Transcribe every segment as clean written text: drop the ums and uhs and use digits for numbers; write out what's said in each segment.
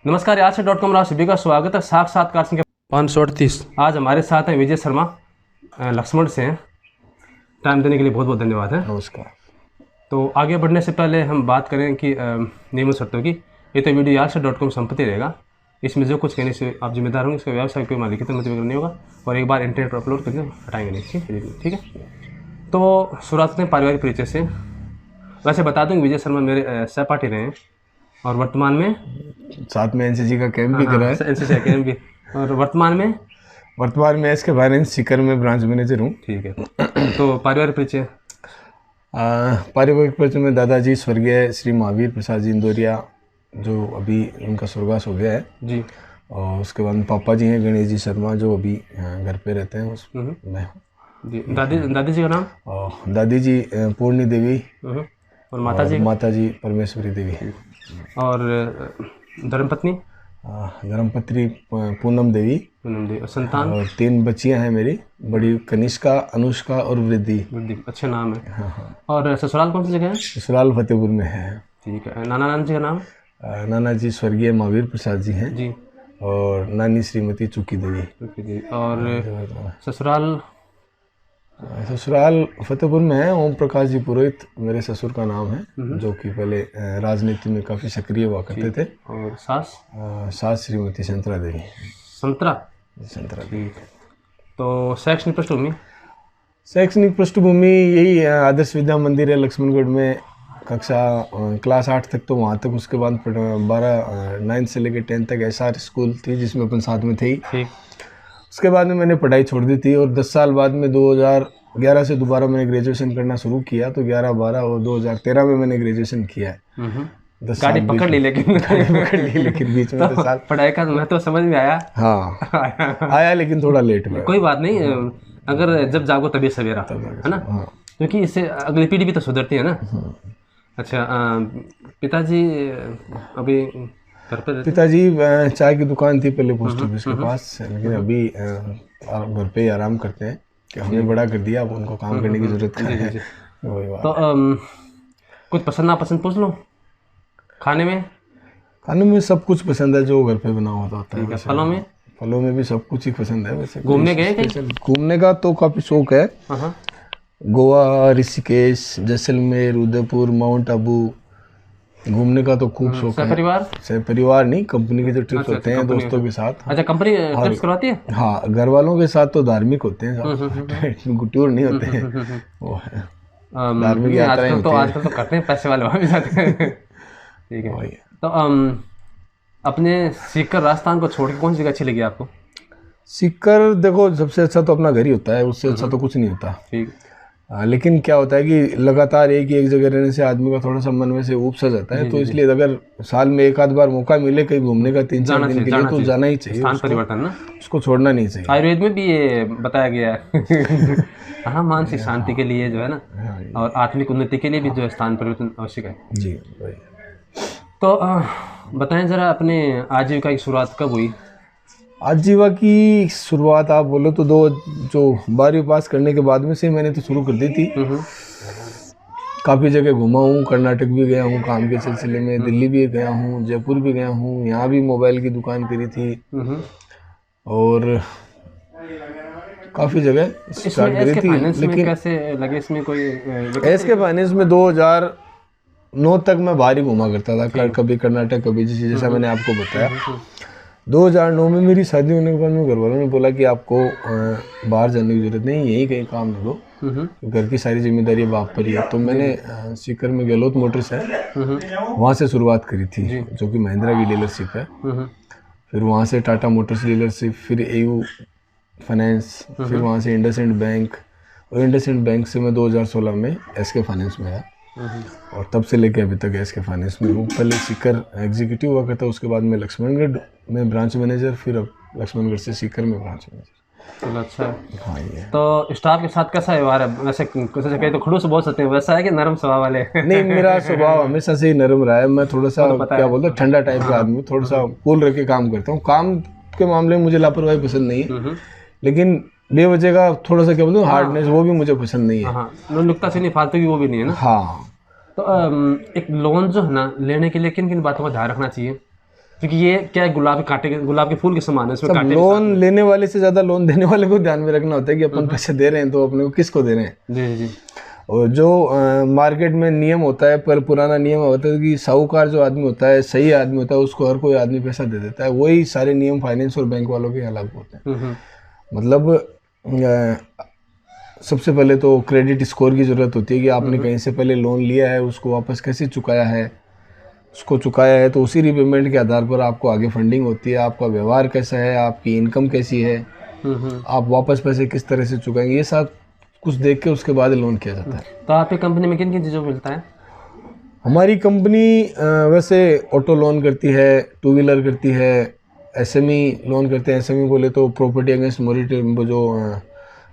नमस्कार, आज से .com आप सभी का स्वागत है। साक्षात्कार संख्या 538। आज हमारे साथ हैं विजय शर्मा, लक्ष्मण से हैं। टाइम देने के लिए बहुत बहुत धन्यवाद है। नमस्कार। तो आगे बढ़ने से पहले हम बात करें कि नियम शर्तों की। ये तो वीडियो आज से .com संपत्ति रहेगा। इसमें जो कुछ कहने से आप जिम्मेदार होंगे, इसका व्यवसाय कोई मालिक तो मतलब नहीं होगा और एक बार इंटरनेट पर अपलोड करके हटाएंगे नहीं। ठीक है। तो शुरुआत में पारिवारिक परिचय से। वैसे बता दूँ विजय शर्मा मेरे सहपाठी रहे हैं और वर्तमान में साथ में एनसीसी का कैंप भी करा है। एनसीसी का कैंप भी। और वर्तमान में एसके फाइनेंस सीकर में ब्रांच मैनेजर हूँ। ठीक है। तो पारिवारिक परिचय। पारिवारिक परिचय में दादाजी स्वर्गीय श्री महावीर प्रसाद जी इंदौरिया, जो अभी उनका स्वर्गवास हो गया है जी। और उसके बाद पापा जी हैं गणेश जी शर्मा, जो अभी घर पे रहते हैं। उस मैं हूँ जी। दादी जी का नाम? और दादी जी पूर्णी देवी और माता जी परमेश्वरी देवी। और धर्मपत्नी? धर्मपत्नी पूनम देवी। और संतान? और 3 बच्चियां हैं मेरी, बड़ी कनिष्का, अनुष्का और वृद्धि। अच्छे नाम है। हाँ। और ससुराल कौन सी जगह है? ससुराल फतेहपुर में है। ठीक है। नाना जी का नाम? नाना जी स्वर्गीय महावीर प्रसाद जी हैं जी। और नानी श्रीमती चुकी देवी। और ससुराल फतेहपुर में है। ओम प्रकाश जी पुरोहित मेरे ससुर का नाम है, जो कि पहले राजनीति में काफ़ी सक्रिय हुआ करते थे। और सास श्रीमती संतरा देवी। संतरा। ठीक। तो शैक्षणिक पृष्ठभूमि यही है, आदर्श विद्या मंदिर है लक्ष्मणगढ़ में। क्लास 8 तक तो वहाँ तक। उसके बाद 9 से लेकर 10 तक SR स्कूल थी, जिसमें अपन साथ में थे ही। उसके बाद में मैंने पढ़ाई छोड़ दी थी और 10 साल बाद में 2011 से दोबारा मैंने ग्रेजुएशन करना शुरू किया। तो 11, 12 और 2013 में मैंने ग्रेजुएशन किया है। 10 गाड़ी पकड़ ली लेकिन बीच में 10 साल पढ़ाई का मैं तो समझ में आया। हाँ आया, लेकिन थोड़ा लेट में। कोई बात नहीं, अगर जब जागो तभी सवेरा, है ना। क्योंकि इससे अगली पीढ़ी भी तो सुधरती है ना। अच्छा, पिताजी अभी घर पे? पिताजी चाय की दुकान थी पहले पोस्ट ऑफिस के पास, लेकिन अभी घर पे ही आराम करते हैं कि हमने बड़ा कर दिया, अब उनको काम करने की जरूरत है। तो कुछ पसंद नापसंद पूछ लो। खाने में सब कुछ पसंद है जो घर पे बना होता है। फलों में भी सब कुछ ही पसंद है। वैसे घूमने गए? घूमने का तो काफी शौक है। गोवा, ऋषिकेश, जैसलमेर, उदयपुर, माउंट आबू घूमने का तो खूब शौक है। परिवार नहीं, कंपनी के जो ट्रिप होते हैं दोस्तों के साथ। अच्छा, कंपनी ट्रिप्स करवाती है? हाँ, घर वालों के साथ तो धार्मिक होते हैं, टूर नहीं होते हैं। वो है धार्मिक यात्राएं होती हैं। आजकल तो करते हैं, पैसे वाले वहाँ भी जाते हैं। ठीक है। तो अपने सीकर राजस्थान को छोड़ के कौन सी जगह अच्छी लगी आपको? सीकर देखो, सबसे अच्छा तो अपना घर ही होता है, उससे अच्छा तो कुछ नहीं होता। ठीक। लेकिन क्या होता है कि लगातार एक जगह रहने से आदमी का थोड़ा सा मन में से ऊब सा जाता है। तो इसलिए अगर साल में 1 आध बार मौका मिले कहीं घूमने का 3-4 दिन के लिए, तो जाना ही चाहिए। स्थान परिवर्तन ना, उसको छोड़ना नहीं चाहिए। आयुर्वेद में भी ये बताया गया है। हाँ, मानसिक शांति के लिए जो है ना, और आत्मिक उन्नति के लिए भी जो है स्थान परिवर्तन आवश्यक है। जी। तो बताएं जरा, अपने आजीविका की शुरुआत कब हुई? आजीविका की शुरुआत आप बोलो तो 12वीं पास करने के बाद में से मैंने तो शुरू कर दी थी। काफ़ी जगह घुमा हूँ, कर्नाटक भी गया हूँ काम के सिलसिले में, दिल्ली भी गया हूँ, जयपुर भी गया हूँ, यहाँ भी मोबाइल की दुकान करी थी और काफ़ी जगह स्टार्ट करी थी। लेकिन कैसे लगे इसमें कोई? एसके फाइनेंस में 2009 तक मैं बाहर ही घुमा करता था, कभी कर्नाटक, कभी जैसा मैंने आपको बताया। 2009 में मेरी शादी होने के बाद में घर वालों ने बोला कि आपको बाहर जाने की जरूरत नहीं, यही कहीं काम लो, घर की सारी जिम्मेदारी बाप पर ही है। तो मैंने सीकर में गहलोत मोटर्स है, वहाँ से शुरुआत करी थी, जो कि महिंद्रा की डीलरशिप है। फिर वहाँ से टाटा मोटर्स डीलरशिप, फिर AU फाइनेंस, फिर वहाँ से इंडसइंड बैंक, और इंडसइंड बैंक से मैं 2016 में SK फाइनेंस में आया और तब से लेके अभी तक SK फाइनेंस में हूँ। पहले सीकर एग्जीक्यूटिव हुआ करता, उसके बाद में लक्ष्मणगढ़ में ब्रांच मैनेजर, फिर अब लक्ष्मणगढ़ से सीकर में ब्रांच मैनेजर। चलो, अच्छा है। हाँ, ये तो स्टाफ के साथ कैसा व्यवहार है? वैसे कहीं तो खड़ूस बोल सकते हैं, वैसा है कि नरम स्वभाव वाले? नहीं, मेरा स्वभाव हमेशा से ही नरम रहा है। मैं थोड़ा सा क्या बोलते हैं, ठंडा टाइप का आदमी, थोड़ा सा कूल रह के काम करता हूँ। काम के मामले में मुझे लापरवाही पसंद नहीं है, लेकिन बेवजह का थोड़ा सा क्या बोलते हैं हार्डनेस, वो भी मुझे पसंद नहीं है। नुक्ता से नहीं, फालतू की वो भी नहीं है ना। हाँ। तो एक लोन जो है ना, लेने के लिए किन किन बातों का ध्यान रखना चाहिए? क्योंकि ये क्या है, गुलाब के कांटे के, गुलाब के फूल के समान है, इसमें सब कांटे लोन लेने वाले से ज़्यादा लोन देने वाले को ध्यान में रखना होता है कि अपन पैसे दे रहे हैं तो अपने को किसको दे रहे हैं। जी जी। और जो मार्केट में नियम होता है, पर पुराना नियम होता है कि साहूकार जो आदमी होता है, सही आदमी होता है, उसको हर कोई आदमी पैसा दे देता है। वही सारे नियम फाइनेंस और बैंक वालों के अलग होते हैं। मतलब सबसे पहले तो क्रेडिट स्कोर की ज़रूरत होती है कि आपने कहीं से पहले लोन लिया है, उसको वापस कैसे चुकाया है, उसको चुकाया है तो उसी रिपेमेंट के आधार पर आपको आगे फंडिंग होती है। आपका व्यवहार कैसा है, आपकी इनकम कैसी है, आप वापस पैसे किस तरह से चुकाएंगे, ये सब कुछ देख के उसके बाद लोन किया जाता है। तो आपकी कंपनी में किन किन चीज़ों को मिलता है? हमारी कंपनी वैसे ऑटो लोन करती है, 2 व्हीलर करती है, एसएमई लोन करते हैं। एसएमई बोले तो प्रॉपर्टी अगेंस्ट मॉरिटरी जो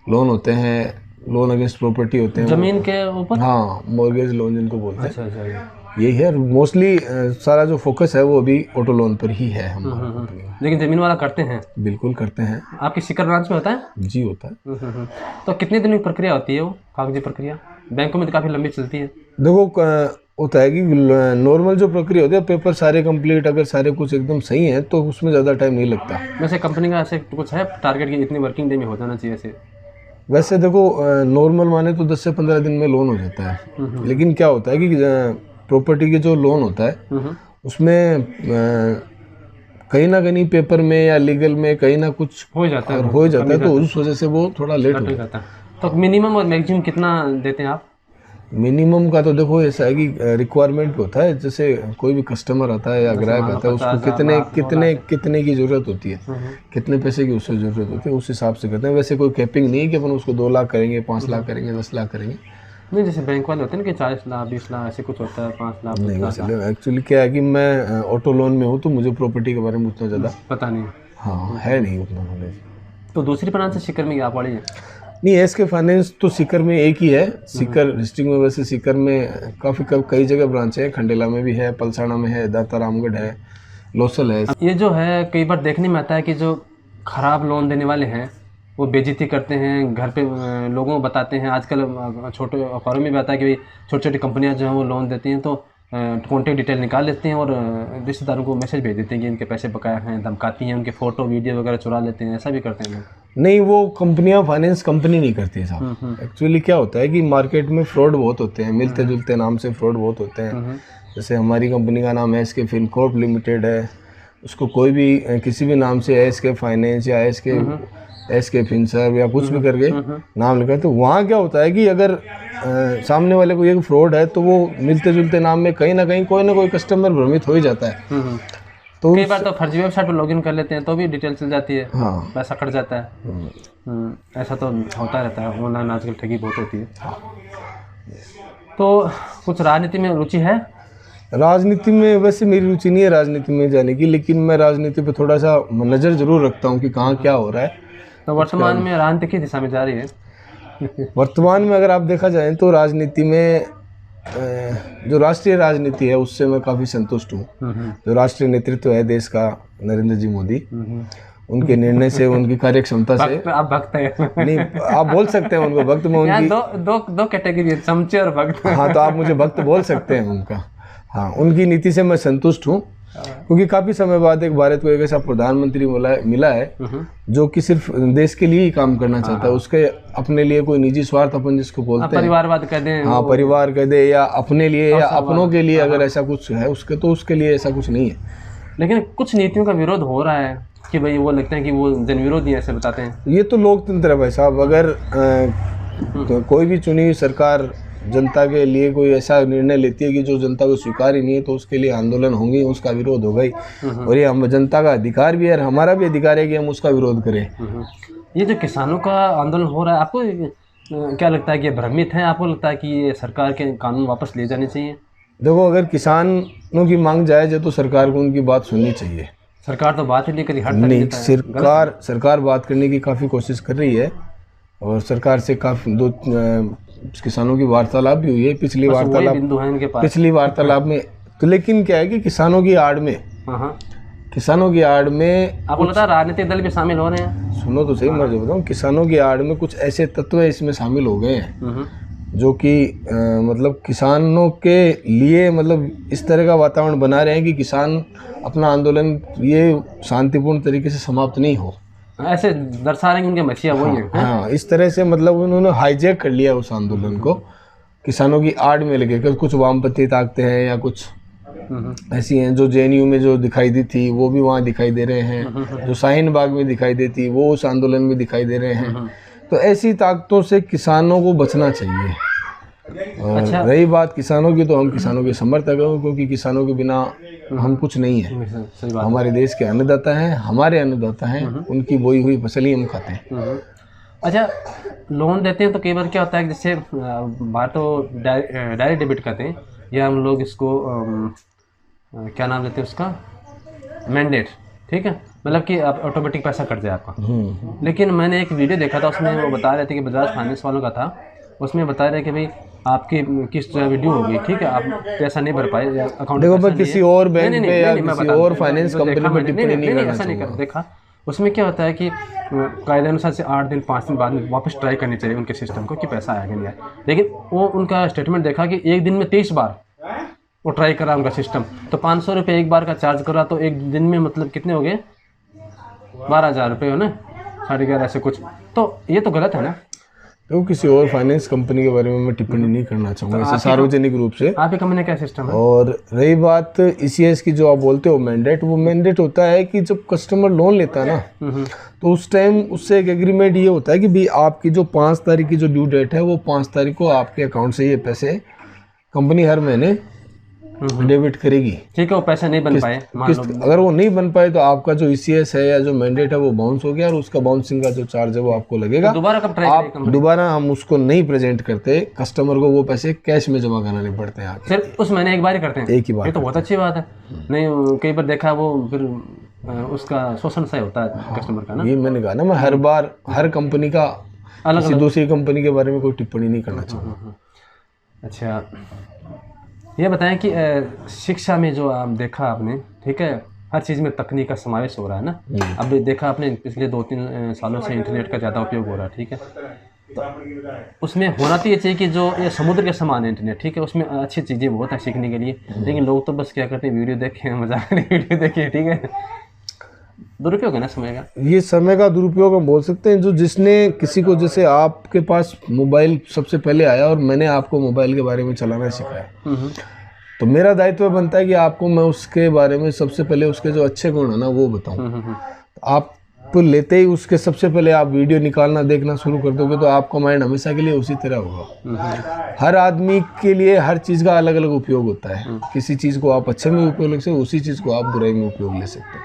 लोन होते हैं, लोन अगेंस्ट प्रॉपर्टी होते हैं, जमीन के ऊपर। हाँ, मॉर्गेज लोन जिनको बोलते हैं। अच्छा अच्छा। यही है मोस्टली, सारा जो फोकस है वो अभी ऑटो लोन पर ही है हमारा कंपनी में। लेकिन जमीन वाला करते हैं? बिल्कुल करते हैं। आपकी सीकर ब्रांच में होता है? जी होता है। तो कितने दिन की प्रक्रिया होती है वो कागजी प्रक्रिया? बैंकों में तो काफ़ी लंबी चलती है। देखो होता है कि नॉर्मल जो प्रक्रिया होती है, पेपर सारे कंप्लीट, अगर सारे कुछ एकदम सही है तो उसमें ज़्यादा टाइम नहीं लगता। वैसे कंपनी का ऐसे कुछ है टारगेट कि इतने वर्किंग डे में हो जाना चाहिए ऐसे? वैसे देखो नॉर्मल माने तो 10 से 15 दिन में लोन हो जाता है। लेकिन क्या होता है कि प्रॉपर्टी के जो लोन होता है उसमें कहीं ना कहीं पेपर में या लीगल में कहीं ना कुछ हो जाता है, तो उस वजह से वो थोड़ा लेट हो जाता है। तो मिनिमम और मैक्सिमम कितना देते हैं आप? मिनिमम का तो देखो ऐसा है कि रिक्वायरमेंट होता है, जैसे कोई भी कस्टमर आता है या ग्राहक आता है, उसको कितने की ज़रूरत होती है, कितने पैसे की उससे ज़रूरत होती है, उस हिसाब से करते हैं। वैसे कोई कैपिंग नहीं है कि अपन उसको 2 लाख करेंगे, 5 लाख करेंगे, 10 लाख करेंगे। नहीं, जैसे बैंक वाले होते हैं ना कि 40 लाख 20 लाख ऐसे कुछ होता है, 5 लाख। नहीं, वैसे एक्चुअली क्या है कि मैं ऑटो लोन में हूँ तो मुझे प्रॉपर्टी के बारे में उतना ज़्यादा पता नहीं। हाँ, है नहीं उतना नॉलेज। तो दूसरी ब्रांच से सीकर में आप वाली है? नहीं, एसके फाइनेंस तो सीकर में एक ही है, सीकर डिस्ट्रिक्ट में। वैसे सीकर में कई जगह ब्रांच है, खंडेला में भी है, पलसाना में है, दाता रामगढ़ है, लोसल है। ये जो है कई बार देखने में आता है कि जो खराब लोन देने वाले हैं वो बेइज्जती करते हैं, घर पे लोगों को बताते हैं। आजकल छोटे अखबारों में भी आता है कि भाई छोटी छोटी कंपनियां जो हैं वो लोन देती हैं तो कॉन्टेक्ट डिटेल निकाल लेते हैं और रिश्तेदारों को मैसेज भेज देते हैं कि इनके पैसे बकाया हैं, धमकाती हैं, उनके फ़ोटो वीडियो वगैरह चुरा लेते हैं। ऐसा भी करते हैं लोग? नहीं, वो कंपनियां फाइनेंस कंपनी नहीं करती साहब। एक्चुअली क्या होता है कि मार्केट में फ्रॉड बहुत होते हैं, मिलते जुलते नाम से फ्रॉड बहुत होते हैं। जैसे हमारी कंपनी का नाम एसके फिनकॉर्प लिमिटेड है, उसको कोई भी किसी भी नाम से एसके फाइनेंस या एसके फिनसर्व या कुछ भी करके नाम लिखा है, तो वहाँ क्या होता है कि अगर सामने वाले को ये फ्रॉड है तो वो मिलते जुलते नाम में कहीं ना कहीं कोई ना कोई कस्टमर भ्रमित हो ही जाता है। तो कई बार तो फर्जी वेबसाइट पर लॉगिन कर लेते हैं तो भी डिटेल चल जाती है। हाँ, पैसा कट जाता है। ऐसा तो होता रहता है, ऑनलाइन आजकल ठगी बहुत होती है। तो कुछ राजनीति में रुचि है? राजनीति में वैसे मेरी रुचि नहीं है राजनीति में जाने की, लेकिन मैं राजनीति पे थोड़ा सा नज़र जरूर रखता हूँ कि कहाँ क्या हो रहा है। तो वर्तमान में राजनीति किस दिशा में जा रही है? वर्तमान में अगर आप देखा जाए तो राजनीति में जो राष्ट्रीय राजनीति है उससे मैं काफ़ी संतुष्ट हूँ। जो राष्ट्रीय नेतृत्व है देश का, नरेंद्र जी मोदी, उनके निर्णय से, उनकी कार्य क्षमता से। आप भक्त हैं? नहीं, आप बोल सकते हैं उनको भक्त। मैं उनकी दो कैटेगरी है, चमचे और भक्त। हाँ, तो आप मुझे भक्त बोल सकते हैं उनका। हाँ, उनकी नीति से मैं संतुष्ट हूँ, क्योंकि काफ़ी समय बाद एक भारत को एक ऐसा प्रधानमंत्री मिला है जो कि सिर्फ देश के लिए ही काम करना चाहता है। उसके अपने लिए कोई निजी स्वार्थ अपन जिसको बोलते हैं, परिवारवाद कह दें, हाँ, परिवार कह दे या अपने लिए या अपनों के लिए, अगर ऐसा कुछ है उसके, तो उसके लिए ऐसा कुछ नहीं है। लेकिन कुछ नीतियों का विरोध हो रहा है कि भाई वो लगता है कि वो जन विरोधी ऐसे बताते हैं। ये तो लोकतंत्र है भाई साहब। अगर तो कोई भी चुनी हुई सरकार जनता के लिए कोई ऐसा निर्णय लेती है कि जो जनता को स्वीकार ही नहीं है, तो उसके लिए आंदोलन होंगे, उसका विरोध होगा ही। और ये हम जनता का अधिकार भी है, हमारा भी अधिकार है कि हम उसका विरोध करें। ये जो किसानों का आंदोलन हो रहा है, आपको क्या लगता है कि ये भ्रमित है? आपको लगता है कि ये सरकार के कानून वापस ले जाने चाहिए? देखो, अगर किसानों की मांग जायज़ है तो सरकार को उनकी बात सुननी चाहिए। सरकार तो बात ही नहीं करी, हर नहीं, सरकार बात करने की काफ़ी कोशिश कर रही है और सरकार से काफ़ी किसानों की वार्तालाप भी हुई है। पिछली वार्तालाप में तो, लेकिन क्या है कि किसानों की आड़ में आपको लगता है राजनीतिक दल भी शामिल हो रहे हैं? सुनो तो सही, मैं जो बताऊँ, किसानों की आड़ में कुछ ऐसे तत्व इसमें शामिल हो गए हैं जो कि मतलब किसानों के लिए मतलब इस तरह का वातावरण बना रहे हैं कि किसान अपना आंदोलन ये शांतिपूर्ण तरीके से समाप्त नहीं हो। ऐसे दर्शा रहे हैं उनके मछिया वही है। हाँ, इस तरह से मतलब उन्होंने हाईजैक कर लिया उस आंदोलन को, किसानों की आड़ में लगे। कुछ वामपंथी ताकतें हैं या कुछ ऐसी हैं जो जेएनयू में जो दिखाई दी थी वो भी वहाँ दिखाई दे रहे हैं, जो शाहीन बाग में दिखाई देती वो उस आंदोलन में दिखाई दे रहे हैं। तो ऐसी ताकतों से किसानों को बचना चाहिए। और अच्छा। रही बात किसानों की, तो हम किसानों के समर्थक हैं, क्योंकि किसानों के बिना हम कुछ नहीं है। सही बात। हमारे देश के अन्नदाता हैं, हमारे अन्नदाता हैं, उनकी बोई हुई फसल ही हम खाते हैं। अच्छा, लोन देते हैं तो कई बार क्या होता है कि जैसे बाहर तो डायरेक्ट डेबिट करते हैं, या हम लोग इसको क्या नाम लेते हैं उसका, मैंडेट, ठीक है, मतलब कि आप ऑटोमेटिक पैसा कट जाए आपका। लेकिन मैंने एक वीडियो देखा था, उसमें वो बता रहे थे कि बजाज फाइनेंस वालों का था, उसमें बता रहे कि भाई आपकी किस्त ड्यू हो गई, ठीक है, आप पैसा नहीं भर पाए, अकाउंट देखो मैं किसी और बैंक पे या किसी और फाइनेंस कंपनी पे टिप्पणी नहीं करना ऐसा नहीं कर देखा। उसमें क्या होता है कि कायदे अनुसार से 8 दिन 5 दिन बाद में वापस ट्राई करनी चाहिए उनके सिस्टम को कि पैसा आया कि नहीं आया। लेकिन वो उनका स्टेटमेंट देखा कि एक दिन में 23 बार वो ट्राई करा उनका सिस्टम, तो 500 रुपये एक बार का चार्ज करा, तो एक दिन में मतलब कितने हो गए, 12,000 रुपये हो ना, 11.5 ऐसे कुछ। तो ये तो गलत है ना। तो किसी और फाइनेंस कंपनी के बारे में मैं टिप्पणी नहीं करना चाहूँगा ऐसे सार्वजनिक रूप से। आपकी कंपनी का क्या सिस्टम है? और रही बात ईसीएस की, जो आप बोलते हो मैंडेट, वो मैंडेट होता है कि जब कस्टमर लोन लेता है ना, तो उस टाइम उससे एक एग्रीमेंट ये होता है कि भाई आपकी जो 5 तारीख की जो ड्यू डेट है, वो 5 तारीख को आपके अकाउंट से ये पैसे कंपनी हर महीने डेबिट करेगी। ठीक है, वो पैसे नहीं बन पाए, अगर वो नहीं बन पाए तो आपका जो ईसीएस है या जो मैंडेट है वो बाउंस हो गया, और उसका बाउंसिंग का जो चार्ज है वो आपको लगेगा। तो दोबारा कब ट्राई आप दोबारा हम उसको नहीं प्रेजेंट करते, कस्टमर को वो पैसे कैश में जमा कराने पड़ते हैं। सिर्फ उस महीने एक बार ही करते हैं? एक ही बार। ये तो बहुत अच्छी बात है। नहीं, कई बार देखा वो फिर उसका शोषण सा होता है कस्टमर का ना। ये मैंने कहा ना, मैं हर बार हर कंपनी का किसी दूसरी कंपनी के बारे में कोई टिप्पणी नहीं करना चाहूँगा। अच्छा, ये बताएं कि शिक्षा में जो आप देखा आपने, ठीक है, हर चीज़ में तकनीक का समावेश हो रहा है ना। अब देखा आपने पिछले 2-3 सालों से इंटरनेट का ज़्यादा उपयोग हो रहा है, ठीक है, तो उसमें होना तो ये चाहिए कि जो ये समुद्र के समान है इंटरनेट, ठीक है, उसमें अच्छी चीज़ें बहुत है सीखने के लिए। लेकिन लोग तो बस क्या करते हैं, वीडियो देखें, मजाक नहीं, वीडियो देखें, ठीक है, दुरुपयोग है ना समय का। ये समय का दुरुपयोग हम बोल सकते हैं। जो जिसने किसी को, जैसे आपके पास मोबाइल सबसे पहले आया और मैंने आपको मोबाइल के बारे में चलाना सिखाया, तो मेरा दायित्व बनता है कि आपको मैं उसके बारे में सबसे पहले उसके जो अच्छे गुण है ना वो बताऊं। आप तो लेते ही उसके सबसे पहले आप वीडियो निकालना देखना शुरू कर दोगे तो आपका माइंड हमेशा के लिए उसी तरह होगा। हर आदमी के लिए हर चीज़ का अलग अलग उपयोग होता है। किसी चीज़ को आप अच्छे में उपयोग ले सकते हो, उसी चीज़ को आप बुराई में उपयोग ले सकते हो।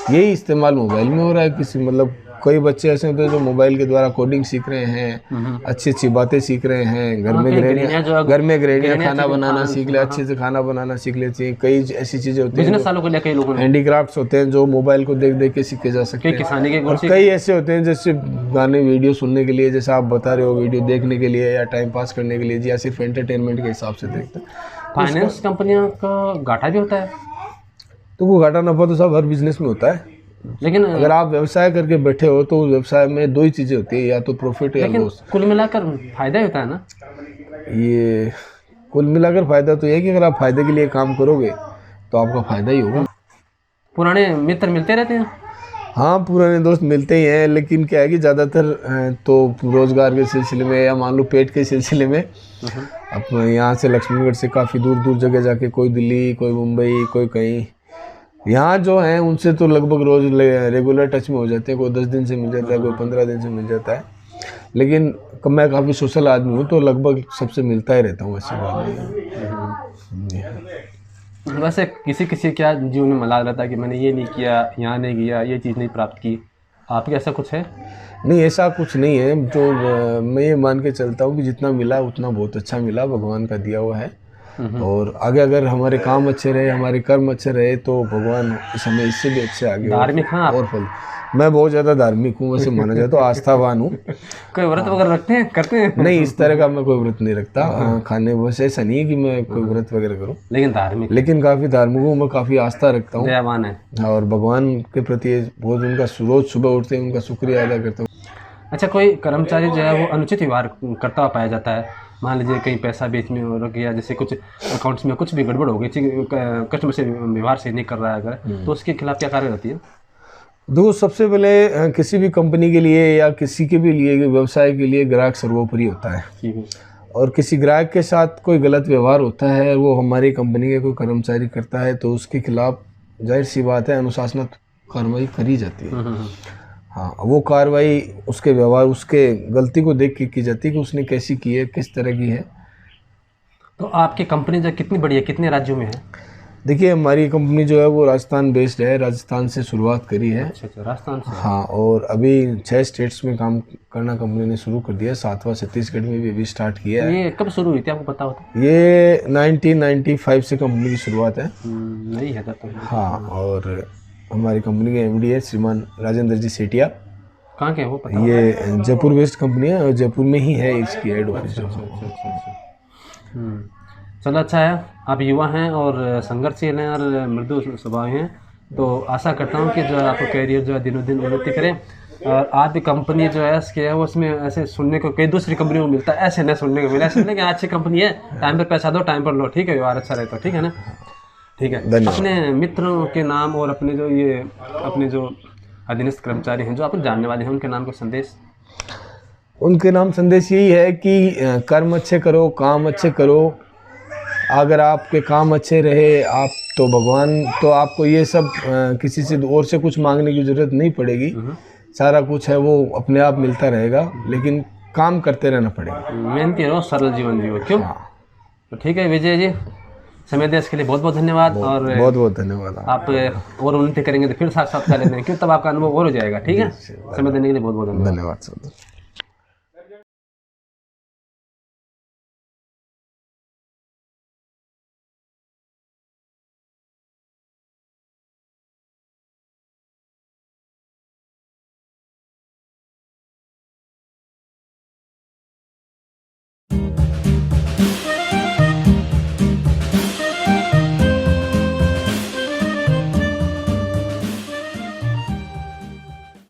यही इस्तेमाल मोबाइल में हो रहा है। किसी मतलब कई बच्चे ऐसे होते हैं जो मोबाइल के द्वारा कोडिंग सीख रहे हैं, अच्छी अच्छी बातें सीख रहे हैं, घर में गृहिणियाँ खाना बनाना सीख ले, अच्छे से खाना बनाना सीख लेती हैं। कई ऐसी चीज़ें होती हैं, सालों के लिए कई लोगों ने हैंडीक्राफ्ट्स होते हैं जो मोबाइल को देख देख के सीखे जा सकते हैं। किसानी के और कई ऐसे होते हैं जैसे गाने वीडियो सुनने के लिए, जैसे आप बता रहे हो, वीडियो देखने के लिए या टाइम पास करने के लिए, या सिर्फ एंटरटेनमेंट के हिसाब से देखते हैं। फाइनेंस कंपनियों का घाटा भी होता है। तो वो घाटा नफा तो सब हर बिजनेस में होता है, लेकिन अगर आप व्यवसाय करके बैठे हो तो व्यवसाय में दो ही चीज़ें होती है, या तो प्रॉफिट या लॉस। कुल मिलाकर फायदा ही होता है ना। ये कुल मिलाकर फायदा तो है कि अगर आप फायदे के लिए काम करोगे तो आपका फायदा ही होगा। पुराने मित्र मिलते रहते हैं। हाँ, पुराने दोस्त मिलते ही हैं, लेकिन क्या है कि ज़्यादातर तो रोज़गार के सिलसिले में या मान लो पेट के सिलसिले में अपने यहाँ से लक्ष्मीगढ़ से काफ़ी दूर दूर जगह जाके, कोई दिल्ली, कोई मुंबई, कोई कहीं, यहाँ जो हैं उनसे तो लगभग रोज़ रेगुलर टच में हो जाते हैं। कोई 10 दिन से मिल जाता है, कोई 15 दिन से मिल जाता है। लेकिन मैं काफ़ी सोशल आदमी हूँ तो लगभग सबसे मिलता ही रहता हूँ, ऐसी बात नहीं है। वैसे किसी किसी क्या जीवन में मलाल रहता है कि मैंने ये नहीं किया, यहाँ नहीं गया, ये चीज़ नहीं प्राप्त की। आपके ऐसा कुछ है? नहीं, ऐसा कुछ नहीं है। जो मैं ये मान के चलता हूँ कि जितना मिला उतना बहुत अच्छा मिला, भगवान का दिया हुआ है। और आगे अगर हमारे काम अच्छे रहे, हमारे कर्म अच्छे रहे, तो भगवान इस हमें इससे भी अच्छे आगे धार्मिक हैं आप? और फल। मैं बहुत ज़्यादा धार्मिक हूँ, वैसे माना जाए तो आस्थावान हूँ। कोई व्रत वगैरह रखते हैं, करते हैं? नहीं, इस तरह का मैं कोई व्रत नहीं रखता। खाने बस ऐसा नहीं है कि मैं कोई व्रत वगैरह करूँ, लेकिन काफ़ी धार्मिक हूँ। मैं काफ़ी आस्था रखता हूँ, दयावान है, और भगवान के प्रति बहुत उनका रोज सुबह उठते हैं उनका शुक्रिया अदा करता हूँ। अच्छा, कोई कर्मचारी जो है वो अनुचित व्यवहार करता हुआ पाया जाता है, मान लीजिए कहीं पैसा बीच में रख गया, जैसे कुछ अकाउंट्स में कुछ भी गड़बड़ हो गई, कस्टमर से व्यवहार से नहीं कर रहा है अगर, तो उसके खिलाफ क्या कार्रवाई होती है? देखो, सबसे पहले किसी भी कंपनी के लिए या किसी के भी लिए व्यवसाय के लिए ग्राहक सर्वोपरि होता है। ठीक है। और किसी ग्राहक के साथ कोई गलत व्यवहार होता है, वो हमारी कंपनी के कोई कर्मचारी करता है, तो उसके खिलाफ जाहिर सी बात है अनुशासनात्मक कार्रवाई करी जाती है। हाँ, वो कार्रवाई उसके व्यवहार, उसके गलती को देख के की जाती है कि उसने कैसी की है, किस तरह की है। तो आपकी कंपनी जो कितनी बड़ी है, कितने राज्यों में है? देखिए, हमारी कंपनी जो है वो राजस्थान बेस्ड है, राजस्थान से शुरुआत करी है। अच्छा, राजस्थान से। हाँ, और अभी 6 स्टेट्स में काम करना कंपनी ने शुरू कर दिया है, 7वां छत्तीसगढ़ में भी अभी स्टार्ट किया है। ये कब शुरू हुई थी, आपको पता होता? ये 1995 से कंपनी की शुरुआत है। नहीं है तब तो। हाँ, और हमारी कंपनी के एमडी है श्रीमान राजेंद्र जी सेठिया। कहाँ के वो पता? ये जयपुर बेस्ड कंपनी है और जयपुर में ही है इसकी हेड ऑफिस। चलो, अच्छा है, आप युवा हैं और संघर्षशील हैं और मृदु स्वभाव हैं, तो आशा करता हूँ कि जो आपको कैरियर जो है दिनों दिन उन्नति करें। और आप भी कंपनी जो है इसके है वो, उसमें ऐसे सुनने को कई दूसरी कंपनियों में मिलता है, ऐसे न सुनने को मिला, ऐसे कि अच्छी कंपनी है, टाइम पर पैसा दो, टाइम पर लो, ठीक है, व्यवहार अच्छा रहता है, ठीक है ना? ठीक है। अपने मित्रों के नाम और अपने जो ये अपने जो अधीनस्थ कर्मचारी हैं जो आप जानने वाले हैं, उनके नाम का संदेश? उनके नाम संदेश यही है कि कर्म अच्छे करो, काम अच्छे करो। अगर आपके काम अच्छे रहे, आप तो भगवान, तो आपको ये सब किसी से और से कुछ मांगने की ज़रूरत नहीं पड़ेगी। सारा कुछ है वो अपने आप मिलता रहेगा, लेकिन काम करते रहना पड़ेगा। मेहनती रहो, सरल जीवन जियो, क्यों? तो ठीक है विजय जी, समय देने के लिए बहुत बहुत धन्यवाद। और बहुत बहुत धन्यवाद। आप और उन्नति करेंगे तो फिर साक्षात्कार लेते हैं, क्यों, तब आपका अनुभव और हो जाएगा। ठीक है, समय देने के लिए बहुत बहुत धन्यवाद। धन्यवाद सर।